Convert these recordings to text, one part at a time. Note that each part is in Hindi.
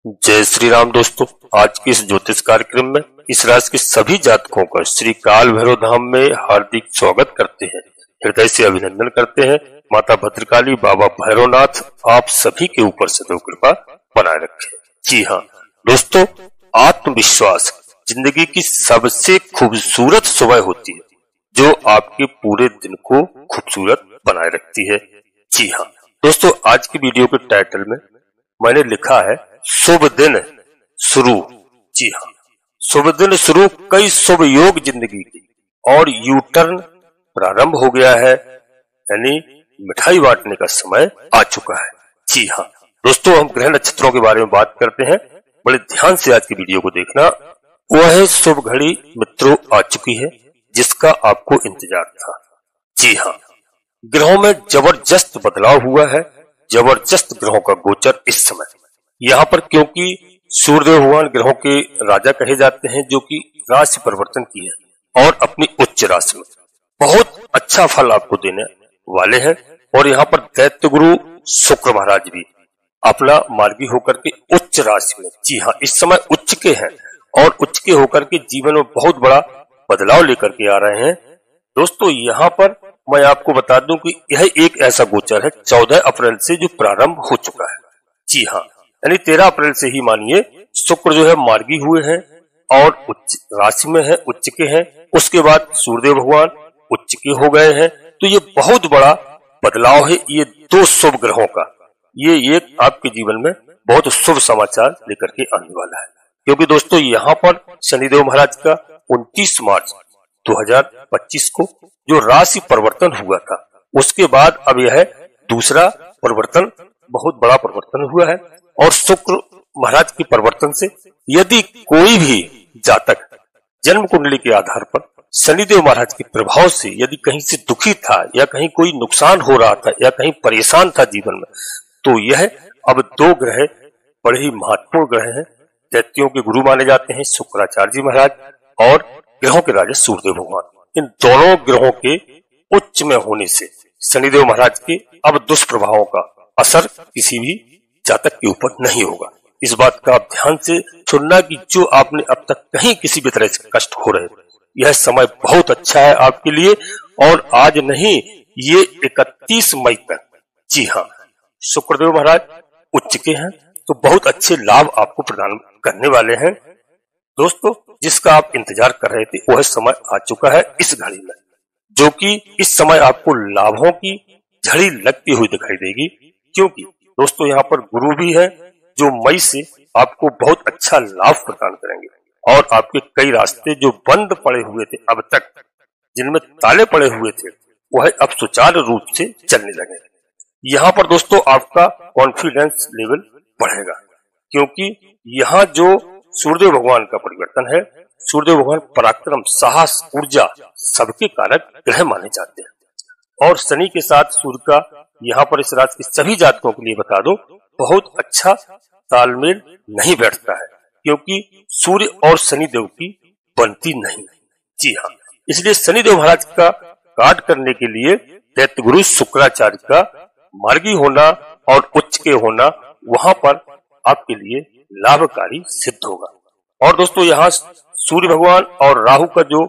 जय श्री राम दोस्तों। आज के इस ज्योतिष कार्यक्रम में इस राशि के सभी जातकों का श्री काल भैरव धाम में हार्दिक स्वागत करते हैं, हृदय से अभिनंदन करते हैं। माता भद्रकाली, बाबा भैरवनाथ आप सभी के ऊपर सदैव कृपा बनाए रखें। जी हाँ दोस्तों, आत्मविश्वास जिंदगी की सबसे खूबसूरत सुबह होती है जो आपके पूरे दिन को खूबसूरत बनाए रखती है। जी हाँ दोस्तों, आज की वीडियो के टाइटल में मैंने लिखा है शुभ दिन शुरू। जी हाँ, शुभ दिन शुरू, कई शुभ योग जिंदगी की और यू टर्न प्रारंभ हो गया है, यानी मिठाई बांटने का समय आ चुका है। जी हाँ दोस्तों, हम ग्रह नक्षत्रों के बारे में बात करते हैं। बड़े ध्यान से आज की वीडियो को देखना। वह शुभ घड़ी मित्रों आ चुकी है जिसका आपको इंतजार था। जी हाँ, ग्रहों में जबरदस्त बदलाव हुआ है, जबरदस्त ग्रहों का गोचर इस समय यहाँ पर, क्योंकि सूर्यदेव भगवान ग्रहों के राजा कहे जाते हैं जो कि राशि परिवर्तन की है और अपनी उच्च राशि में बहुत अच्छा फल आपको देने वाले हैं। और यहाँ पर दैत्य गुरु शुक्र महाराज भी अपना मार्गी होकर के उच्च राशि में, जी हाँ, इस समय उच्च के हैं और उच्च के होकर के जीवन में बहुत बड़ा बदलाव लेकर के आ रहे हैं। दोस्तों यहाँ पर मैं आपको बता दूं कि यह एक ऐसा गोचर है 14 अप्रैल से जो प्रारंभ हो चुका है। जी हाँ, यानी 13 अप्रैल से ही मानिए शुक्र जो है मार्गी हुए हैं और उच्च राशि में है, उच्च के हैं। उसके बाद सूर्यदेव भगवान उच्च के हो गए हैं। तो ये बहुत बड़ा बदलाव है ये दो शुभ ग्रहों का। ये एक आपके जीवन में बहुत शुभ समाचार लेकर के आने वाला है, क्योंकि दोस्तों यहाँ पर शनिदेव महाराज का 29 मार्च 2025 को जो राशि परिवर्तन हुआ था, उसके बाद अब यह दूसरा परिवर्तन, बहुत बड़ा परिवर्तन हुआ है। और शुक्र महाराज के परिवर्तन से यदि कोई भी जातक जन्म कुंडली के आधार पर शनिदेव महाराज के प्रभाव से यदि कहीं से दुखी था या कहीं कोई नुकसान हो रहा था या कहीं परेशान था जीवन में, तो यह अब दो ग्रह बड़े ही महत्वपूर्ण ग्रह हैं। दैत्यों के गुरु माने जाते हैं शुक्राचार्य जी महाराज और ग्रहों के राजा सूर्यदेव भगवान। इन दोनों ग्रहों के उच्च में होने से शनिदेव महाराज के अब दुष्प्रभावों का असर किसी भी जातक के ऊपर नहीं होगा। इस बात का आप ध्यान से सुनना कि जो आपने अब तक कहीं किसी भी तरह से कष्ट हो रहे, यह समय बहुत अच्छा है आपके लिए। और आज नहीं, ये 31 मई तक, जी हाँ, शुक्रदेव महाराज उच्च के हैं, तो बहुत अच्छे लाभ आपको प्रदान करने वाले हैं। दोस्तों जिसका आप इंतजार कर रहे थे वह समय आ चुका है इस घड़ी में, जो कि इस समय आपको लाभों की झड़ी लगती हुई दिखाई देगी। क्योंकि दोस्तों यहाँ पर गुरु भी है जो मई से आपको बहुत अच्छा लाभ प्रदान करेंगे और आपके कई रास्ते जो बंद पड़े हुए थे अब तक, जिनमें ताले पड़े हुए थे, वह अब सुचारू रूप से चलने लगे। यहाँ पर दोस्तों आपका कॉन्फिडेंस लेवल बढ़ेगा, क्योंकि यहाँ जो सूर्यदेव भगवान का परिवर्तन है, सूर्यदेव भगवान पराक्रम, साहस, ऊर्जा सबके कारक ग्रह माने जाते हैं। और शनि के साथ सूर्य का यहाँ पर इस राशि के सभी जातकों के लिए बता दो बहुत अच्छा तालमेल नहीं बैठता है, क्योंकि सूर्य और शनिदेव की बनती नहीं। जी हाँ, इसलिए शनिदेव महाराज का काट करने के लिए दैत्य गुरु शुक्राचार्य का मार्गी होना और उच्च के होना वहां पर आपके लिए लाभकारी सिद्ध होगा। और दोस्तों यहाँ सूर्य भगवान और राहु का जो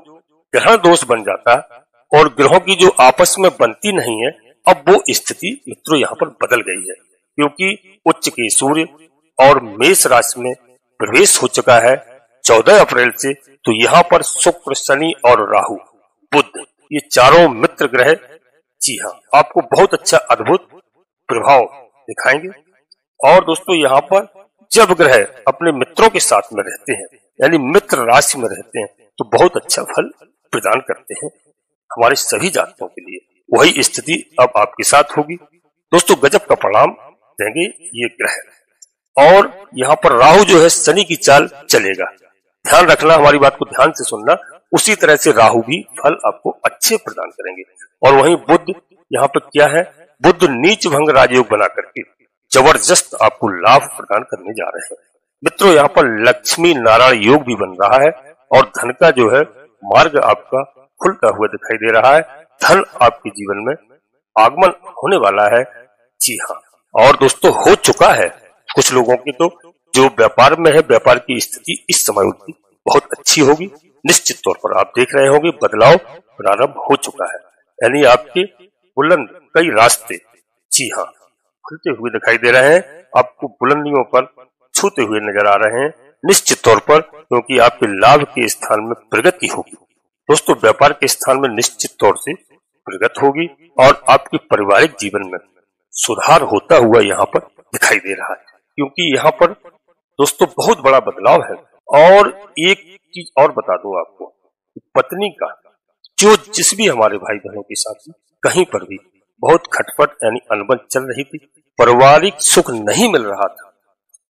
ग्रहण दोष बन जाता है और ग्रहों की जो आपस में बनती नहीं है, अब वो स्थिति मित्रों यहाँ पर बदल गई है, क्योंकि उच्च के सूर्य और मेष राशि में प्रवेश हो चुका है 14 अप्रैल से। तो यहाँ पर शुक्र, शनि और राहु, बुध, ये चारों मित्र ग्रह, जी हाँ, आपको बहुत अच्छा अद्भुत प्रभाव दिखाएंगे। और दोस्तों यहाँ पर जब ग्रह अपने मित्रों के साथ में रहते हैं, यानी मित्र राशि में रहते हैं, तो बहुत अच्छा फल प्रदान करते हैं हमारे सभी जातकों के लिए। वही स्थिति अब आपके साथ होगी। दोस्तों गजब का परिणाम देंगे ये ग्रह। और यहाँ पर राहु जो है शनि की चाल चलेगा, ध्यान रखना, हमारी बात को ध्यान से सुनना। उसी तरह से राहु भी फल आपको अच्छे प्रदान करेंगे। और वहीं बुध, यहाँ पर क्या है, बुध नीच भंग राजयोग बना करके जबरदस्त आपको लाभ प्रदान करने जा रहे हैं। मित्रों यहाँ पर लक्ष्मी नारायण योग भी बन रहा है और धन का जो है मार्ग आपका खुलता हुआ दिखाई दे रहा है। धन आपके जीवन में आगमन होने वाला है। जी हाँ, और दोस्तों हो चुका है कुछ लोगों की तो जो व्यापार में है, व्यापार की स्थिति इस समय उनकी बहुत अच्छी होगी। निश्चित तौर पर आप देख रहे होंगे बदलाव प्रारंभ हो चुका है, यानी आपके बुलंद कई रास्ते, जी हाँ, खुलते हुए दिखाई दे रहे हैं, आपको बुलंदियों पर छूते हुए नजर आ रहे हैं निश्चित तौर पर, क्योंकि आपके लाभ के स्थान में प्रगति होगी। दोस्तों, व्यापार के स्थान में निश्चित तौर से प्रगति होगी और आपके पारिवारिक जीवन में सुधार होता हुआ यहाँ पर दिखाई दे रहा है, क्योंकि यहाँ पर दोस्तों बहुत बड़ा बदलाव है। और एक चीज और बता दूं आपको, पत्नी का जो जिस भी हमारे भाई बहनों के साथ कहीं पर भी बहुत खटपट यानी अनबन चल रही थी, पारिवारिक सुख नहीं मिल रहा था,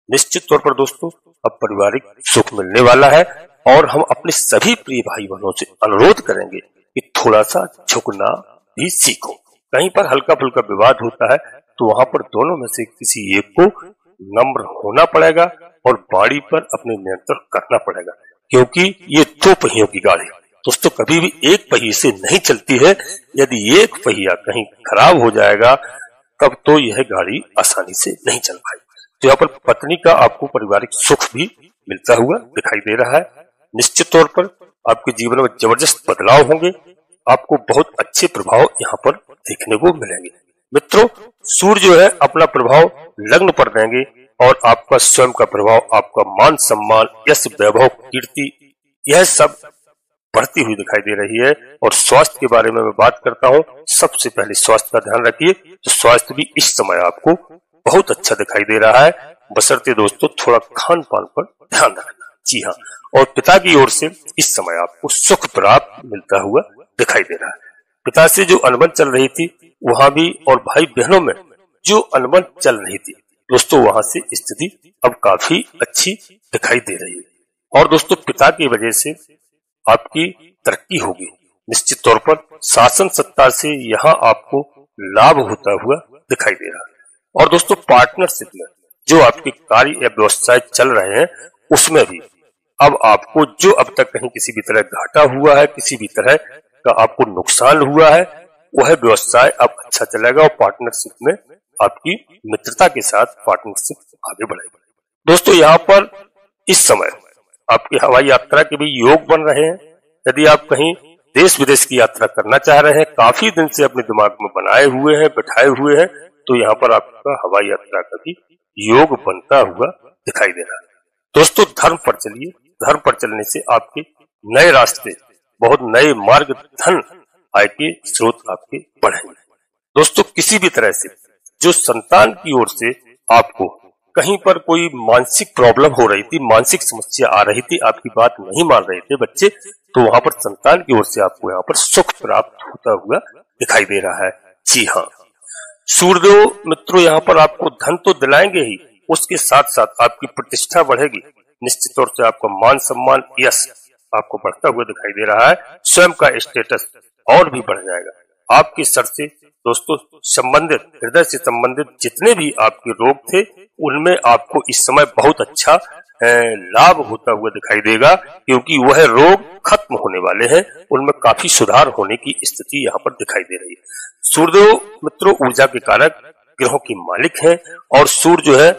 निश्चित तौर पर दोस्तों अब पारिवारिक सुख मिलने वाला है। और हम अपने सभी प्रिय भाई बहनों से अनुरोध करेंगे कि थोड़ा सा झुकना भी सीखो। कहीं पर हल्का फुल्का विवाद होता है तो वहां पर दोनों में से किसी एक को नम्र होना पड़ेगा और बाड़ी पर अपने नियंत्रण करना पड़ेगा, क्योंकि ये दो पहियों की गाड़ी दोस्तों कभी भी एक पहिए से नहीं चलती है। यदि एक पहिया कहीं खराब हो जाएगा तब तो यह गाड़ी आसानी से नहीं चल पाएगी। तो यहाँ पर पत्नी का आपको पारिवारिक सुख भी मिलता हुआ दिखाई दे रहा है। निश्चित तौर पर आपके जीवन में जबरदस्त बदलाव होंगे, आपको बहुत अच्छे प्रभाव यहाँ पर देखने को मिलेंगे। मित्रों, सूर्य जो है अपना प्रभाव लग्न पर देंगे और आपका स्वयं का प्रभाव, आपका मान सम्मान, यश, वैभव, कीर्ति, यह सब बढ़ती हुई दिखाई दे रही है। और स्वास्थ्य के बारे में मैं बात करता हूँ, सबसे पहले स्वास्थ्य का ध्यान रखिए। तो स्वास्थ्य भी इस समय आपको बहुत अच्छा दिखाई दे रहा है, बशर्ते दोस्तों थोड़ा खान पान पर ध्यान रखना। जी हाँ, और पिता की ओर से इस समय आपको सुख प्राप्त मिलता हुआ दिखाई दे रहा है। पिता से जो अनबन चल रही थी वहां भी, और भाई बहनों में जो अनबन चल रही थी दोस्तों, वहां से स्थिति अब काफी अच्छी दिखाई दे रही है। और दोस्तों पिता की वजह से आपकी तरक्की होगी। निश्चित तौर पर शासन सत्ता से यहाँ आपको लाभ होता हुआ दिखाई दे रहा है। और दोस्तों पार्टनरशिप में जो आपके कार्य या व्यवसाय चल रहे हैं उसमें भी अब आपको जो अब तक कहीं किसी भी तरह घाटा हुआ है, किसी भी तरह का आपको नुकसान हुआ है, वह व्यवसाय अब अच्छा चलेगा और पार्टनरशिप में आपकी मित्रता के साथ पार्टनरशिप आगे बढ़ेगी। दोस्तों यहाँ पर इस समय आपकी हवाई यात्रा के भी योग बन रहे हैं। यदि आप कहीं देश विदेश की यात्रा करना चाह रहे हैं, काफी दिन से अपने दिमाग में बनाए हुए हैं, बैठाए हुए हैं, तो यहाँ पर आपका हवाई यात्रा का भी योग बनता हुआ दिखाई दे रहा है। दोस्तों धर्म पर चलिए, धर्म पर चलने से आपके नए रास्ते, बहुत नए मार्ग, धन आय के स्रोत आपके बढ़ेंगे। दोस्तों किसी भी तरह से जो संतान की ओर से आपको कहीं पर कोई मानसिक प्रॉब्लम हो रही थी, मानसिक समस्या आ रही थी, आपकी बात नहीं मान रहे थे बच्चे, तो वहां पर संतान की ओर से आपको यहाँ पर सुख प्राप्त होता हुआ दिखाई दे रहा है। जी हाँ, सूर्यदेव मित्रों यहाँ पर आपको धन तो दिलाएंगे ही, उसके साथ साथ आपकी प्रतिष्ठा बढ़ेगी। निश्चित तौर से आपका मान सम्मान, यश आपको बढ़ता हुआ दिखाई दे रहा है। स्वयं का स्टेटस और भी बढ़ जाएगा। आपके सर से दोस्तों संबंधित, हृदय से संबंधित जितने भी आपके रोग थे उनमें आपको इस समय बहुत अच्छा लाभ होता हुआ दिखाई देगा, क्योंकि वह रोग खत्म होने वाले हैं, उनमें काफी सुधार होने की स्थिति यहाँ पर दिखाई दे रही है। सूर्यदेव मित्रों ऊर्जा के कारक, ग्रहों के मालिक हैं और सूर्य जो है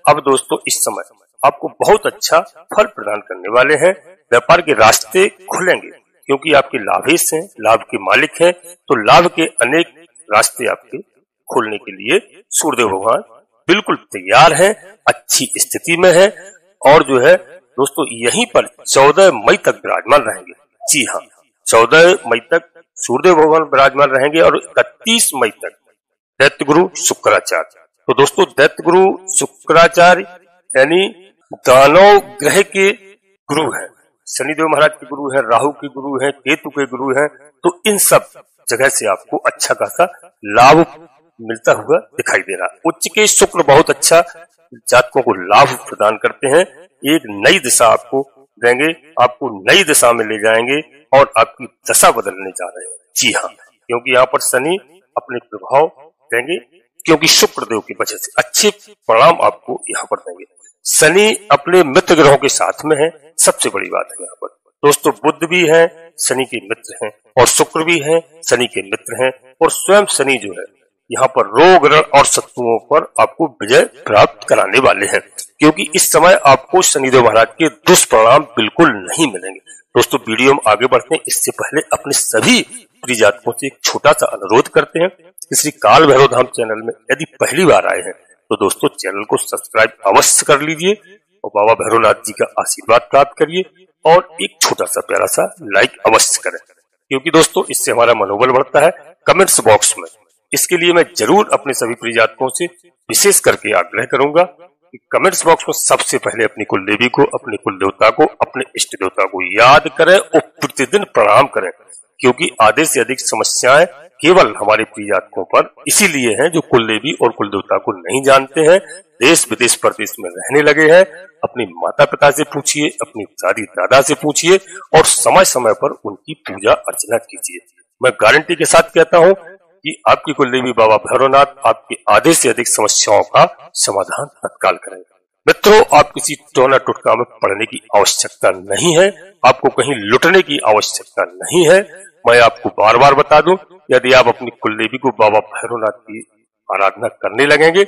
अब दोस्तों इस समय आपको बहुत अच्छा फल प्रदान करने वाले हैं। व्यापार के रास्ते खुलेंगे क्योंकि आपके लाभेश हैं, लाभ के मालिक हैं, तो लाभ के अनेक रास्ते आपके खोलने के लिए सूर्यदेव भगवान बिल्कुल तैयार हैं, अच्छी स्थिति में है। और जो है दोस्तों यहीं पर 14 मई तक विराजमान रहेंगे। जी हाँ, 14 मई तक सूर्यदेव भगवान विराजमान रहेंगे और 31 मई तक दैत्य गुरु शुक्राचार्य। तो दोस्तों दैत्य गुरु शुक्राचार्य यानी दानव ग्रह के गुरु हैं, शनिदेव महाराज के गुरु हैं, राहु के गुरु हैं, केतु के गुरु हैं। तो इन सब जगह से आपको अच्छा खासा लाभ मिलता हुआ दिखाई दे रहा है। उच्च के शुक्र बहुत अच्छा जातकों को लाभ प्रदान करते हैं, एक नई दिशा आपको देंगे, आपको नई दिशा में ले जाएंगे और आपकी दशा बदलने जा रहे हैं। जी हाँ, क्योंकि यहाँ पर शनि अपने प्रभाव देंगे, क्योंकि शुक्र देव की वजह से अच्छे परिणाम आपको यहाँ पर देंगे। शनि अपने मित्र ग्रहों के साथ में है, सबसे बड़ी बात है यहाँ पर दोस्तों। बुध भी है, शनि के मित्र हैं, और शुक्र भी है, शनि के मित्र हैं, और स्वयं शनि जो है यहाँ पर रोग और शत्रुओं पर आपको विजय प्राप्त कराने वाले हैं, क्योंकि इस समय आपको शनिदेव महाराज के दुष्परिणाम बिल्कुल नहीं मिलेंगे। दोस्तों वीडियो में आगे बढ़ते हैं, इससे पहले अपने सभी प्रिय जातकों से एक छोटा सा अनुरोध करते हैं कि श्री काल भैरव धाम चैनल में यदि पहली बार आए हैं तो दोस्तों चैनल को सब्सक्राइब अवश्य कर लीजिए और बाबा भैरवनाथ जी का आशीर्वाद प्राप्त करिए और एक छोटा सा प्यारा सा लाइक अवश्य करें, क्योंकि दोस्तों इससे हमारा मनोबल बढ़ता है। कमेंट्स बॉक्स में इसके लिए मैं जरूर अपने सभी प्रिय जातकों से विशेष करके आग्रह करूंगा कि कमेंट्स बॉक्स में सबसे पहले अपनी कुल देवी को, अपने कुल देवता को, अपने इष्ट देवता को याद करें और प्रतिदिन प्रणाम करें, क्योंकि आधे से अधिक समस्याएं केवल हमारे प्रिय जातकों पर इसीलिए हैं जो कुल देवी और कुल देवता को नहीं जानते हैं, देश विदेश प्रदेश में रहने लगे हैं। अपने माता पिता से पूछिए, अपनी दादी दादा से पूछिए और समय समय पर उनकी पूजा अर्चना कीजिए। मैं गारंटी के साथ कहता हूँ कि आपकी कुल देवी बाबा भैरवनाथ आपके आधे से अधिक समस्याओं का समाधान तत्काल करेंगे। मित्रों, आप किसी टोना टुटका में पड़ने की आवश्यकता नहीं है, आपको कहीं लुटने की आवश्यकता नहीं है। मैं आपको बार बार बता दूं, यदि आप अपनी कुल देवी को बाबा भैरवनाथ की आराधना करने लगेंगे,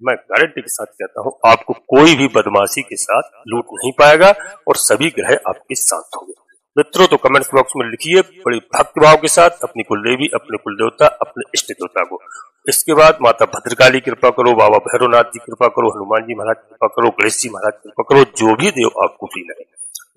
मैं गारंटी के साथ कहता हूं आपको कोई भी बदमाशी के साथ लूट नहीं पाएगा और सभी ग्रह आपके साथ होंगे। मित्रों, तो कमेंट्स बॉक्स में लिखिए बड़ी भक्ति भाव के साथ अपनी कुल देवी, अपने कुल देवता, अपने इष्ट देवता को। इसके बाद माता भद्रकाली कृपा करो, बाबा भैरवनाथ जी कृपा करो, हनुमान जी महाराज कृपा करो, गणेश जी महाराज कृपा करो, जो भी देव आपको प्रिय लगे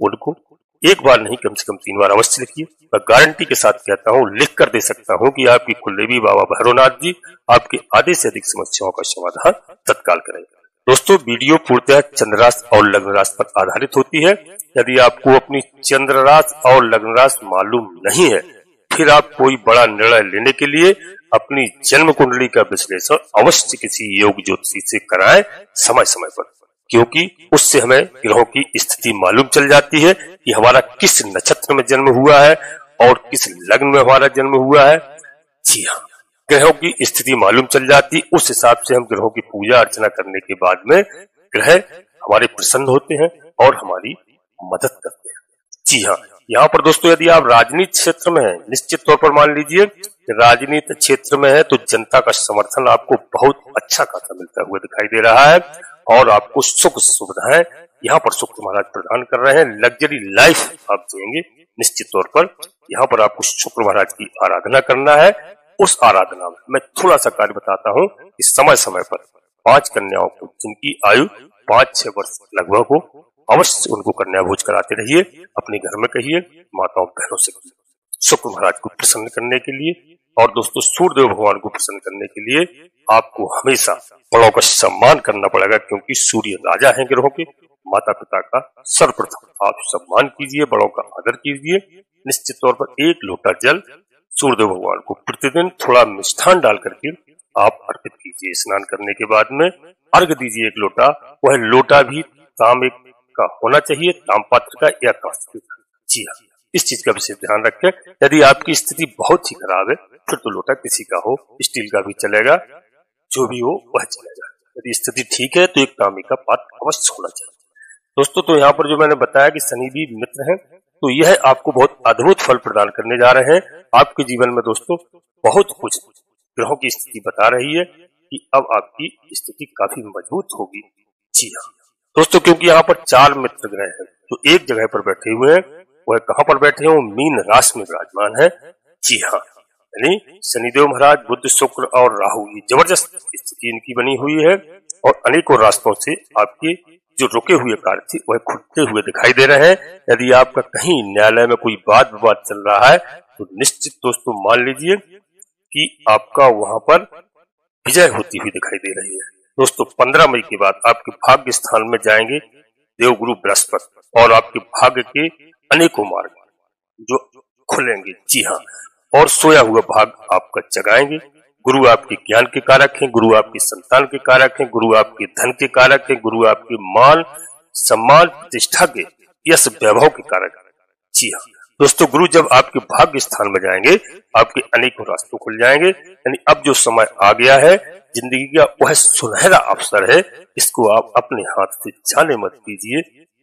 उनको एक बार नहीं कम से कम 3 बार अवश्य लिखिए। मैं गारंटी के साथ कहता हूँ, लिख कर दे सकता हूँ कि आपकी कुल देवी बाबा भैरवनाथ जी आपके आधे से अधिक समस्याओं का समाधान तत्काल करेंगे। दोस्तों, वीडियो पूर्णतः चंद्र राशि और लग्न राशि पर आधारित होती है। यदि आपको अपनी चंद्र राशि और लग्न राशि मालूम नहीं है, फिर आप कोई बड़ा निर्णय लेने के लिए अपनी जन्म कुंडली का विश्लेषण अवश्य किसी योग ज्योतिषी से कराएं समय समय पर, क्योंकि उससे हमें ग्रहों की स्थिति मालूम चल जाती है कि हमारा किस नक्षत्र में जन्म हुआ है और किस लग्न में हमारा जन्म हुआ है। जी हाँ, ग्रहों की स्थिति मालूम चल जाती, उस हिसाब से हम ग्रहों की पूजा अर्चना करने के बाद में ग्रह हमारे प्रसन्न होते हैं और हमारी मदद करते हैं। जी हाँ, यहाँ पर दोस्तों यदि आप राजनीति क्षेत्र में हैं, निश्चित तौर पर मान लीजिए राजनीति क्षेत्र में है तो जनता का समर्थन आपको बहुत अच्छा खासा मिलता हुआ दिखाई दे रहा है और आपको सुख सुविधाएं यहाँ पर शुक्र महाराज प्रदान कर रहे हैं। लग्जरी लाइफ आप जिएंगे निश्चित तौर पर। यहाँ पर आपको शुक्र महाराज की आराधना करना है। उस आराधना में मैं थोड़ा सा कार्य बताता हूँ कि समय समय पर 5 कन्याओं को जिनकी आयु 5-6 वर्ष लगभग हो, अवश्य उनको कन्या भोज कराते रहिए। अपने घर में कहिए, माताओं बहनों से कहिए, शुक्र महाराज को प्रसन्न करने के लिए। और दोस्तों, सूर्यदेव भगवान को प्रसन्न करने के लिए आपको हमेशा बड़ों का सम्मान करना पड़ेगा, क्योंकि सूर्य राजा हैं ग्रहों के। माता पिता का सर्वप्रथम आप सम्मान कीजिए, बड़ों का आदर कीजिए। निश्चित तौर पर 1 लोटा जल सूर्यदेव भगवान को प्रतिदिन थोड़ा मिष्ठान डाल करके आप अर्पित कीजिए। स्नान करने के बाद में अर्घ दीजिए 1 लोटा। वह लोटा भी तांबे का होना चाहिए, ताम्रपात्र का या कांस्य का। जी हाँ, इस चीज का विशेष ध्यान रखें। यदि आपकी स्थिति बहुत ही खराब है फिर तो लोटा किसी का हो, स्टील का भी चलेगा, जो भी हो वह चलेगा। यदि स्थिति ठीक है तो एक तांबे का पात्र अवश्य होना चाहिए। दोस्तों, तो यहाँ पर जो मैंने बताया कि शनि भी मित्र हैं, तो यह आपको बहुत अद्भुत फल प्रदान करने जा रहे हैं। आपके जीवन में दोस्तों बहुत कुछ ग्रहों की स्थिति बता रही है कि अब आपकी स्थिति काफी मजबूत होगी। जी हाँ दोस्तों, क्योंकि यहाँ पर 4 मित्र ग्रह हैं जो एक जगह पर बैठे हुए हैं। वह कहाँ पर बैठे हैं? वो मीन राशि में विराजमान है। जी हाँ, यानी शनिदेव महाराज, बुध, शुक्र और राहु, ये जबरदस्त स्थिति इनकी बनी हुई है और अनेकों रास्तों से आपके जो रुके हुए कार्य थे वह खुलते हुए दिखाई दे रहे हैं। यदि आपका कहीं न्यायालय में कोई वाद विवाद चल रहा है तो निश्चित दोस्तों मान लीजिए कि आपका वहां पर विजय होती हुई दिखाई दे रही है। दोस्तों, 15 मई के बाद आपके भाग्य स्थान में जाएंगे देवगुरु बृहस्पति और आपके भाग्य के अनेकों मार्ग जो खुलेंगे। जी हाँ, और सोया हुआ भाग आपका जगाएंगे। गुरु आपके ज्ञान के कारक हैं, गुरु आपकी संतान के कारक हैं, गुरु आपके धन के कारक हैं, गुरु आपके मान सम्मान प्रतिष्ठा के यश वैभव के कारक हैं। जी हाँ दोस्तों, गुरु जब आपके भाग्य स्थान में जाएंगे आपके अनेकों रास्ते खुल जाएंगे। यानी अब जो समय आ गया है जिंदगी का वह सुनहरा अवसर है, इसको आप अपने हाथ से जाने मत कीजिए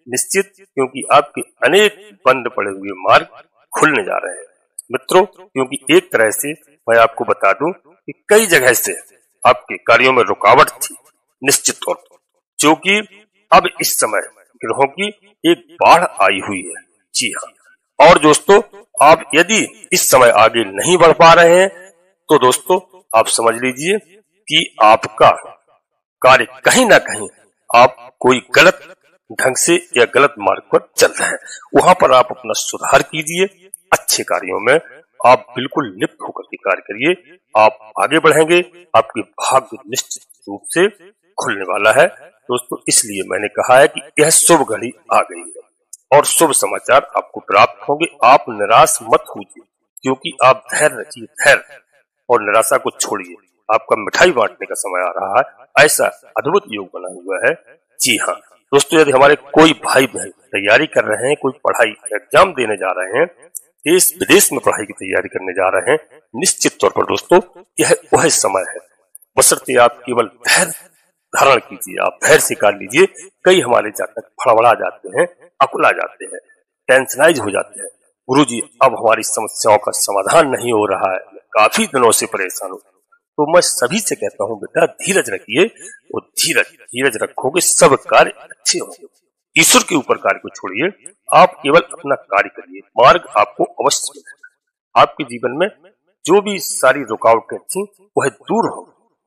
निश्चित, क्योंकि आपके अनेक बंद पड़े हुए मार्ग खुलने जा रहे हैं मित्रों। क्योंकि एक तरह से मैं आपको बता दूं कि कई जगह से आपके कार्यों में रुकावट थी निश्चित तौर पर, जो कि अब इस समय ग्रहों की एक बाढ़ आई हुई है। जी हाँ, और दोस्तों आप यदि इस समय आगे नहीं बढ़ पा रहे हैं तो दोस्तों आप समझ लीजिए कि आपका कार्य कहीं ना कहीं आप कोई गलत ढंग से या गलत मार्ग पर चल रहे हैं। वहां पर आप अपना सुधार कीजिए, अच्छे कार्यों में आप बिल्कुल लिप्त होकर के कार्य करिए, आप आगे बढ़ेंगे, आपके भाग्य निश्चित रूप से खुलने वाला है दोस्तों। इसलिए मैंने कहा है कि यह शुभ घड़ी आ गई है और शुभ समाचार आपको प्राप्त होंगे। आप निराश मत होइए, क्योंकि आप धैर्य रखिए, धैर्य, और निराशा को छोड़िए। आपका मिठाई बांटने का समय आ रहा है, ऐसा अद्भुत योग बना हुआ है। जी हाँ दोस्तों, यदि हमारे कोई भाई बहन तैयारी कर रहे हैं, कोई पढ़ाई एग्जाम देने जा रहे हैं, देश विदेश में पढ़ाई की तैयारी करने जा रहे हैं, निश्चित तौर पर दोस्तों यह वह समय है। बशर्ते आप केवल धैर्य धारण कीजिए, आप धैर्य से कार्य लीजिए। कई हमारे जातक फड़फड़ा जाते हैं, अकुला जाते हैं, टेंशनाइज हो जाते हैं, गुरुजी अब हमारी समस्याओं का समाधान नहीं हो रहा है, काफी दिनों से परेशान हूँ। तो मैं सभी से कहता हूँ बेटा धीरज रखिए, और धीरज रखोगे सब कार्य अच्छे होंगे। ईश्वर के ऊपर कार्य को छोड़िए, आप केवल अपना कार्य करिए, मार्ग आपको अवश्य मिलेगा। आपके जीवन में जो भी सारी रुकावटें थी वह दूर हो।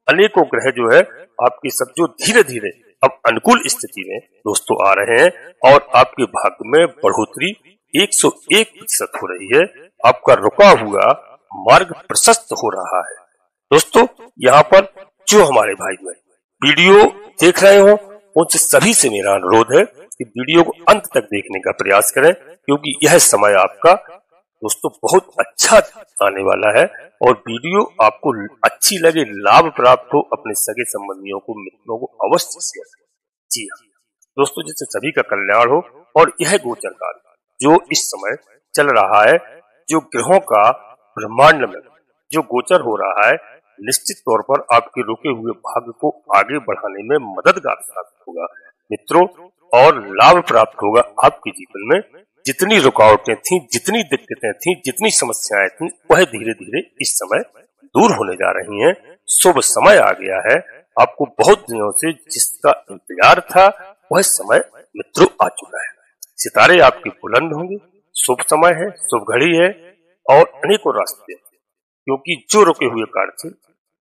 अनेकों ग्रह जो है आपके सब जो धीरे धीरे अब अनुकूल स्थिति में दोस्तों आ रहे हैं, और आपके भाग्य में बढ़ोतरी 101% हो रही है। आपका रुका हुआ मार्ग प्रशस्त हो रहा है दोस्तों। यहाँ पर जो हमारे भाई बहन वीडियो देख रहे हो, उनसे सभी से मेरा अनुरोध है कि वीडियो को अंत तक देखने का प्रयास करें, क्योंकि यह समय आपका दोस्तों बहुत अच्छा आने वाला है। और वीडियो आपको अच्छी लगे, लाभ प्राप्त हो, अपने सगे संबंधियों को, मित्रों को अवश्य शेयर करें। जी हाँ दोस्तों, जिससे सभी का कल्याण हो। और यह गोचर काल जो इस समय चल रहा है, जो ग्रहों का ब्रह्मांड में जो गोचर हो रहा है, निश्चित तौर पर आपके रुके हुए भाग्य को आगे बढ़ाने में मददगार साबित होगा मित्रों, और लाभ प्राप्त होगा आपके जीवन में। जितनी रुकावटें थी, जितनी दिक्कतें थी, जितनी समस्याएं थी, वह धीरे धीरे इस समय दूर होने जा रही हैं। शुभ समय आ गया है, आपको बहुत दिनों से जिसका इंतजार था वह समय मित्रों आ चुका है। सितारे आपके बुलंद होंगे, शुभ समय है, शुभ घड़ी है, और अनेकों रास्ते, क्योंकि जो रुके हुए कार्य थे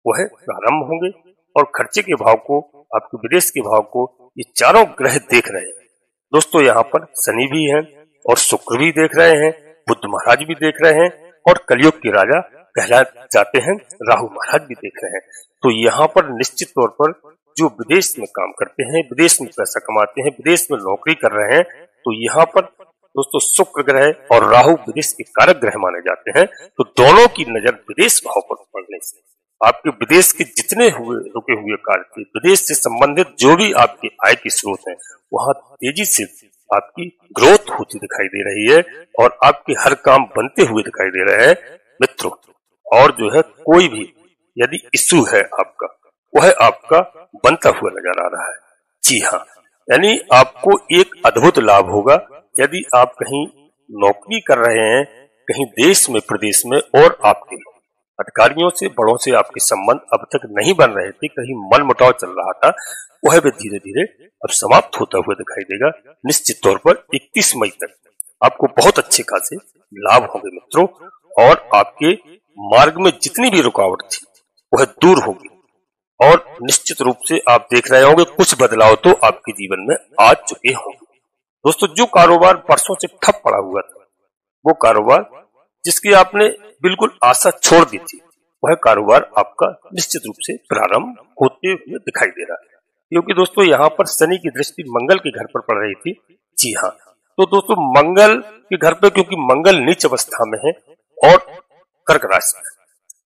वह प्रारंभ होंगे। और खर्चे के भाव को, आपके विदेश के भाव को ये चारों ग्रह देख रहे हैं दोस्तों। यहाँ पर शनि भी है, और शुक्र भी देख रहे हैं, बुध महाराज भी देख रहे हैं, और कलयुग के राजा कहला जाते हैं राहु महाराज भी देख रहे हैं। तो यहाँ पर निश्चित तौर पर जो विदेश में काम करते हैं, विदेश में पैसा कमाते हैं, विदेश में नौकरी कर रहे हैं, तो यहाँ पर दोस्तों शुक्र ग्रह और राहु विदेश के कारक ग्रह माने जाते हैं। तो दोनों की नजर विदेश भाव पर पड़ने से आपके विदेश के जितने रुके हुए कार्य थे, विदेश से संबंधित जो भी आपके आय के स्रोत हैं, वहां तेजी से आपकी ग्रोथ होती दिखाई दे रही है, और आपके हर काम बनते हुए दिखाई दे रहे हैं मित्रों। और जो है कोई भी यदि इश्यू है आपका, वह आपका बनता हुआ नजर आ रहा है। जी हाँ, यानी आपको एक अद्भुत लाभ होगा यदि आप कहीं नौकरी कर रहे हैं, कहीं देश में प्रदेश में, और आपके अधिकारियों से, बड़ों से आपके संबंध अब तक नहीं बन रहे थे, कहीं मन मुटाव चल रहा था, वह भी धीरे धीरे अब समाप्त होता हुआ दिखाई देगा। निश्चित तौर पर 31 मई तक आपको बहुत अच्छे खासे लाभ होंगे मित्रों, और आपके मार्ग में जितनी भी रुकावट थी वह दूर होगी। और निश्चित रूप से आप देख रहे होंगे कुछ बदलाव तो आपके जीवन में आ चुके होंगे दोस्तों। जो कारोबार परसों से ठप पड़ा हुआ था, वो कारोबार जिसकी आपने बिल्कुल आशा छोड़ दी थी, वह कारोबार आपका निश्चित रूप से प्रारंभ होते हुए दिखाई दे रहा है, क्योंकि दोस्तों यहाँ पर शनि की दृष्टि मंगल के घर पर पड़ रही थी। जी हाँ, तो दोस्तों मंगल के घर पे, क्योंकि मंगल नीच अवस्था में है और कर्क राशि में,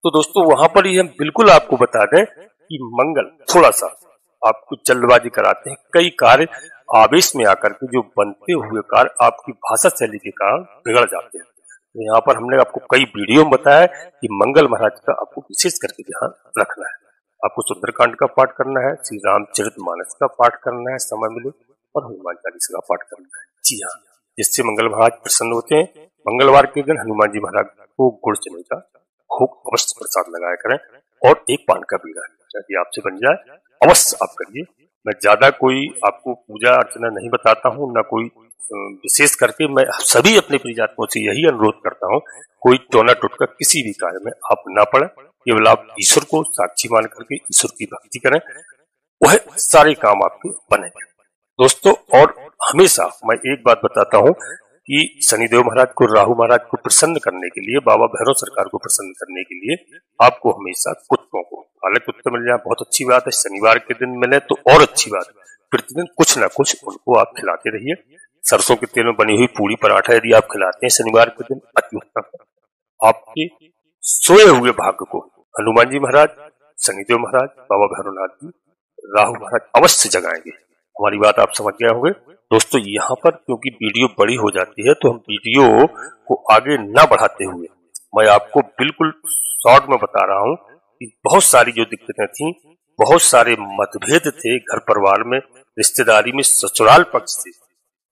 तो दोस्तों वहां पर ही हम बिल्कुल आपको बता दें कि मंगल थोड़ा सा आपको जल्दबाजी कराते हैं। कई कार्य आवेश में आकर के जो बनते हुए कार्य आपकी भाषा शैली के कारण बिगड़ जाते हैं। तो यहाँ पर हमने आपको कई वीडियो में बताया कि मंगल महाराज का आपको विशेष करके ध्यान रखना है। आपको सुंदरकांड का पाठ करना है, श्री रामचरितमानस का पाठ करना है समय मिले, और हनुमान चालीसा का पाठ करना है। जी हाँ, जिससे मंगल महाराज प्रसन्न होते हैं। मंगलवार के दिन हनुमान जी महाराज को गुड़ चने का खूब अवश्य प्रसाद लगाया करें, और एक पान का बीड़ा यदि आपसे बन जाए अवश्य आप करिए, मैं ज्यादा कोई आपको पूजा अर्चना नहीं बताता हूँ, न कोई विशेष करके मैं सभी अपने प्रियजातकों से यही अनुरोध करता हूँ, कोई टोना टोटका किसी भी कार्य में आप ना पड़े, केवल आप ईश्वर को साक्षी मान करके ईश्वर की भक्ति करें, वह सारे काम आपके बनेंगे दोस्तों। और हमेशा मैं एक बात बताता हूँ कि शनिदेव महाराज को, राहु महाराज को प्रसन्न करने के लिए, बाबा भैरव सरकार को प्रसन्न करने के लिए आपको हमेशा कुत्तों को, पालक कुत्ते मिल जाए बहुत अच्छी बात है, शनिवार के दिन मिले तो और अच्छी बात है, प्रतिदिन कुछ ना कुछ उनको आप खिलाते रहिए। सरसों के तेल में बनी हुई पूरी पराठा यदि आप खिलाते हैं शनिवार के दिन, अति उत्तम। आपके सोए हुए भाग्य को हनुमान जी महाराज, शनिदेव महाराज, बाबा भैरवनाथ जी, राहु महाराज अवश्य जगाएंगे। हमारी बात आप समझ गए होंगे दोस्तों। यहाँ पर क्योंकि वीडियो बड़ी हो जाती है तो हम वीडियो को आगे न बढ़ाते हुए मैं आपको बिल्कुल शॉर्ट में बता रहा हूँ कि बहुत सारी जो दिक्कतें थी, बहुत सारे मतभेद थे घर परिवार में, रिश्तेदारी में, ससुराल पक्ष से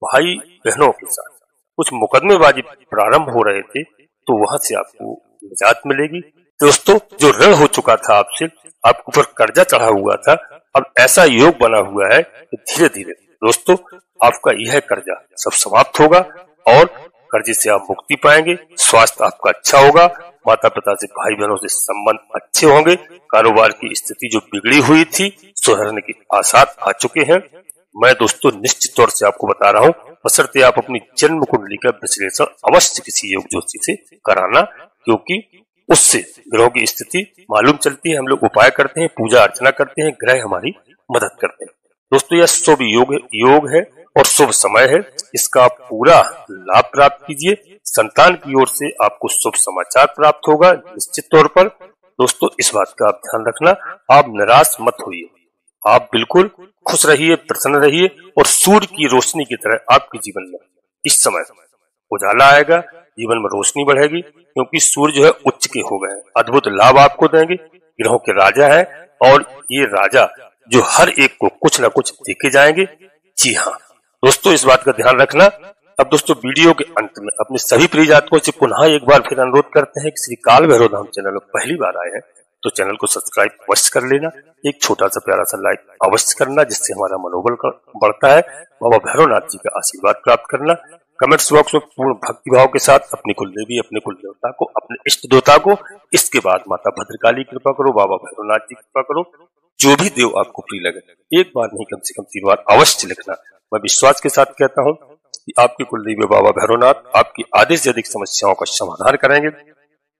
भाई बहनों के साथ कुछ मुकदमेबाजी प्रारंभ हो रहे थे, तो वहां से आपको निजात मिलेगी दोस्तों। जो ऋण हो चुका था आपसे, आपके ऊपर कर्जा चढ़ा हुआ था, अब ऐसा योग बना हुआ है कि धीरे धीरे दोस्तों आपका यह कर्जा सब समाप्त होगा और कर्जे से आप मुक्ति पाएंगे। स्वास्थ्य आपका अच्छा होगा, माता पिता से, भाई बहनों से संबंध अच्छे होंगे, कारोबार की स्थिति जो बिगड़ी हुई थी सुधरने के आसार आ चुके हैं। मैं दोस्तों निश्चित तौर से आपको बता रहा हूँ, बशर्ते आप अपनी जन्म कुंडली का विश्लेषण अवश्य किसी योग ज्योतिषी से कराना, क्योंकि उससे ग्रहों की स्थिति मालूम चलती है। हम लोग उपाय करते हैं, पूजा अर्चना करते हैं, ग्रह हमारी मदद करते हैं दोस्तों। यह शुभ योग है और शुभ समय है, इसका आप पूरा लाभ प्राप्त कीजिए। संतान की ओर से आपको शुभ समाचार प्राप्त होगा निश्चित तौर पर दोस्तों। इस बात का आप ध्यान रखना, आप निराश मत होइए, आप बिल्कुल खुश रहिए, प्रसन्न रहिए और सूर्य की रोशनी की तरह आपके जीवन में इस समय उजाला आएगा, जीवन में रोशनी बढ़ेगी, क्योंकि सूर्य जो है उच्च के हो गए हैं, अद्भुत लाभ आपको देंगे, ग्रहों के राजा है और ये राजा जो हर एक को कुछ न कुछ देके जाएंगे। जी हाँ दोस्तों, इस बात का ध्यान रखना। अब दोस्तों वीडियो के अंत में अपने सभी प्रियजातकों से पुनः एक बार फिर अनुरोध करते हैं कि श्री काल भैरव धाम चैनल में पहली बार आए हैं तो चैनल को सब्सक्राइब अवश्य कर लेना, एक छोटा सा प्यारा सा लाइक अवश्य करना, जिससे हमारा मनोबल बढ़ता है। बाबा भैरवनाथ जी का आशीर्वाद प्राप्त करना, कमेंट्स बॉक्स में पूर्ण भक्ति भाव के साथ अपनी कुलदेवी, अपने कुल देवता को, अपने इष्ट देवता को, इसके बाद माता भद्रकाली कृपा करो, बाबा भैरवनाथ जी कृपा करो, जो भी देव आपको प्रिय लगे एक बार नहीं कम से कम 3 बार अवश्य लिखना। मैं विश्वास के साथ कहता हूँ कि आपके कुलदेवी बाबा भैरवनाथ आपकी आधे से अधिक समस्याओं का समाधान करेंगे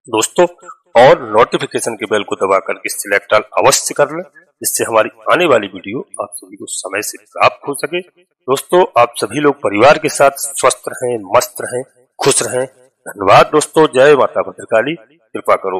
दोस्तों। और नोटिफिकेशन के बेल को दबा करके सिलेक्ट ऑल अवश्य कर लें, जिससे हमारी आने वाली वीडियो आप सभी को समय से प्राप्त हो सके दोस्तों। आप सभी लोग परिवार के साथ स्वस्थ रहें, मस्त रहें, खुश रहें। धन्यवाद दोस्तों। जय माता भद्रकाली, कृपा करो।